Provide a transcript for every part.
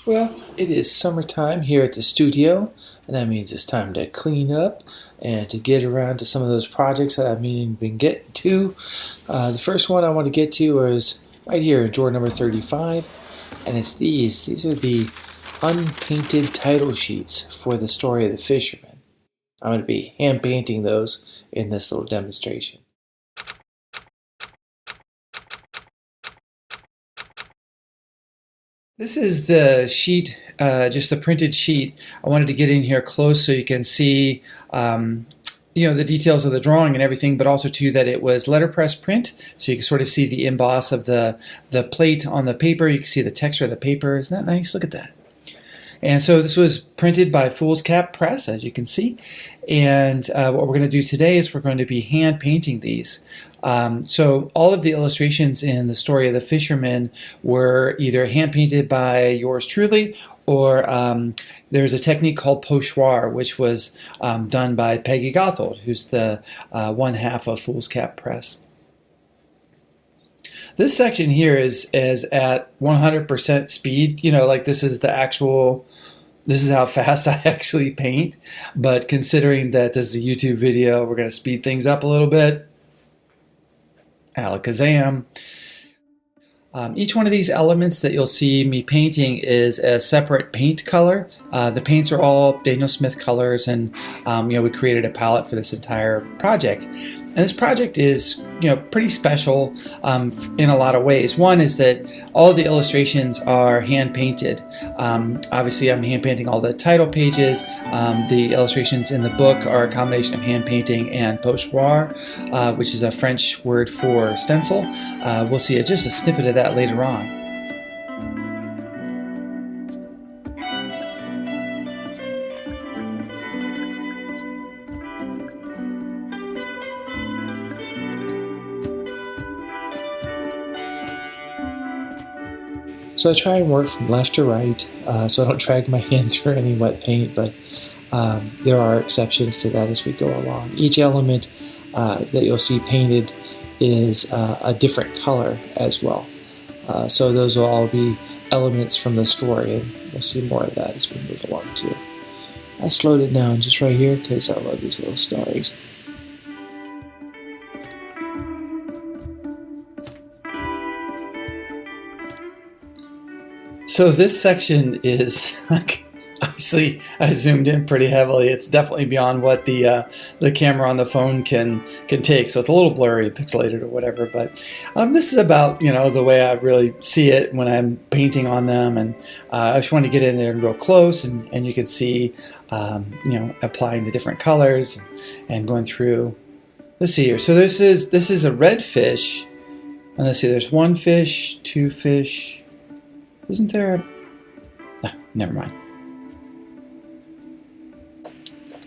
Well, it is summertime here at the studio, and that means it's time to clean up and to get around to some of those projects that I've been getting to. The first one I want to get to is right here in drawer number 35, and it's these. These are the unpainted title sheets for the story of the Fisherman. I'm going to be hand painting those in this little demonstration. This is the sheet, just the printed sheet. I wanted to get in here close so you can see, the details of the drawing and everything, but also too that it was letterpress print, so you can sort of see the emboss of the plate on the paper. You can see the texture of the paper. Isn't that nice? Look at that. And so this was printed by Foolscap Press, as you can see. And what we're going to do today is we're going to be hand painting these. So all of the illustrations in the story of the Fisherman were either hand painted by yours truly, or there's a technique called pochoir, which was done by Peggy Gothold, who's the one half of Foolscap Press. This section here is at 100% speed. Like this is how fast I actually paint. But considering that this is a YouTube video, we're going to speed things up a little bit. Alakazam. Each one of these elements that you'll see me painting is a separate paint color. The paints are all Daniel Smith colors, and we created a palette for this entire project. And this project is pretty special in a lot of ways. One is that all of the illustrations are hand painted. Obviously, I'm hand painting all the title pages. The illustrations in the book are a combination of hand painting and pochoir, which is a French word for stencil. We'll see just a snippet of that later on. So I try and work from left to right, so I don't drag my hand through any wet paint, but there are exceptions to that as we go along. Each element that you'll see painted is a different color as well. So those will all be elements from the story, and we'll see more of that as we move along too. I slowed it down just right here because I love these little stars. So this section is, obviously I zoomed in pretty heavily. It's definitely beyond what the camera on the phone can take. So it's a little blurry, pixelated or whatever. But this is about, the way I really see it when I'm painting on them. And I just want to get in there and real close, and you can see, applying the different colors and going through. Let's see here. So this is a red fish. And let's see, there's one fish, two fish. Isn't there never mind.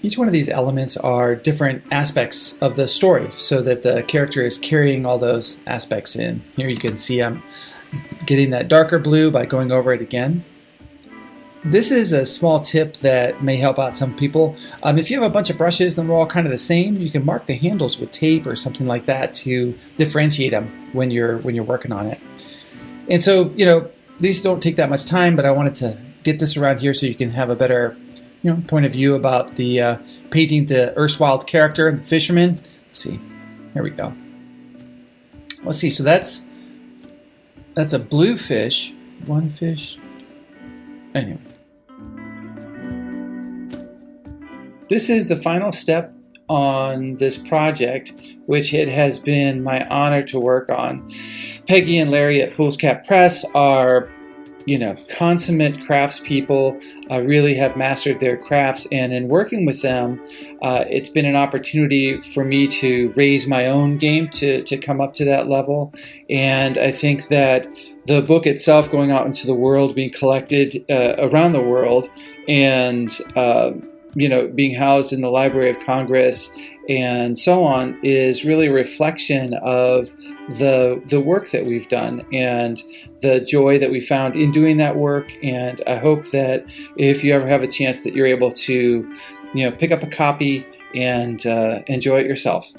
Each one of these elements are different aspects of the story, so that the character is carrying all those aspects in. Here you can see I'm getting that darker blue by going over it again. This is a small tip that may help out some people. If you have a bunch of brushes and they're all kind of the same, you can mark the handles with tape or something like that to differentiate them when you're working on it. And so, these don't take that much time, but I wanted to get this around here so you can have a better, point of view about the painting the erstwhile character, the Fisherman. Let's see, here we go. Let's see. So that's a blue fish. One fish. Anyway, this is the final step on this project, which it has been my honor to work on. Peggy and Larry at Foolscap Press are, consummate craftspeople, really have mastered their crafts, and in working with them, it's been an opportunity for me to raise my own game to come up to that level. And I think that the book itself going out into the world, being collected around the world, and being housed in the Library of Congress and so on, is really a reflection of the work that we've done and the joy that we found in doing that work. And I hope that if you ever have a chance that you're able to, pick up a copy and enjoy it yourself.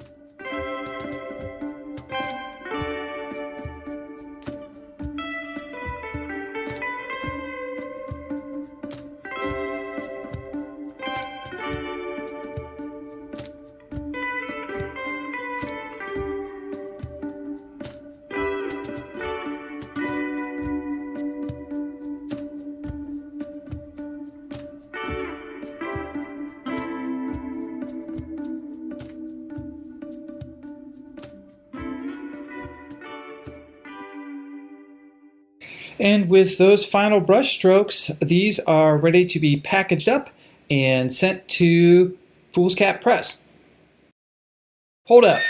And with those final brush strokes, these are ready to be packaged up and sent to Foolscap Press. Hold up.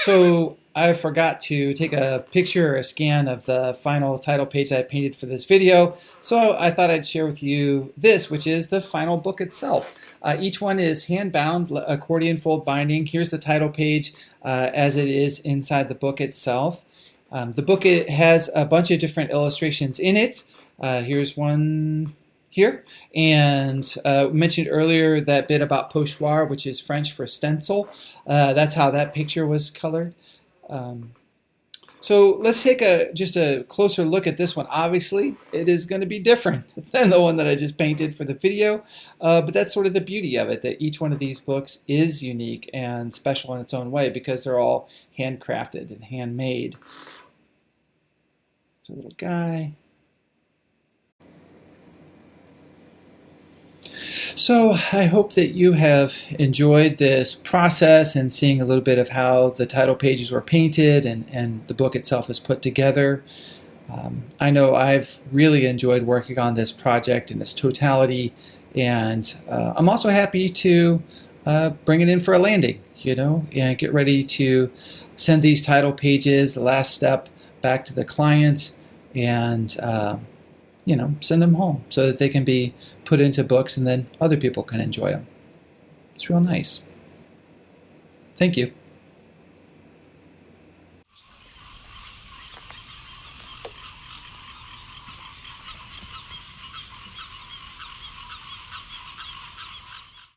So I forgot to take a picture or a scan of the final title page that I painted for this video. So I thought I'd share with you this, which is the final book itself. Each one is hand-bound, accordion fold binding. Here's the title page as it is inside the book itself. The book, it has a bunch of different illustrations in it. Here's one here, and mentioned earlier that bit about pochoir, which is French for stencil. That's how that picture was colored. So let's take just a closer look at this one. Obviously, it is going to be different than the one that I just painted for the video, but that's sort of the beauty of it, that each one of these books is unique and special in its own way because they're all handcrafted and handmade. A little guy. So I hope that you have enjoyed this process and seeing a little bit of how the title pages were painted and the book itself is put together. I know I've really enjoyed working on this project in its totality, and I'm also happy to bring it in for a landing, and get ready to send these title pages, the last step, back to the client, and send them home so that they can be put into books and then other people can enjoy them. It's real nice. Thank you.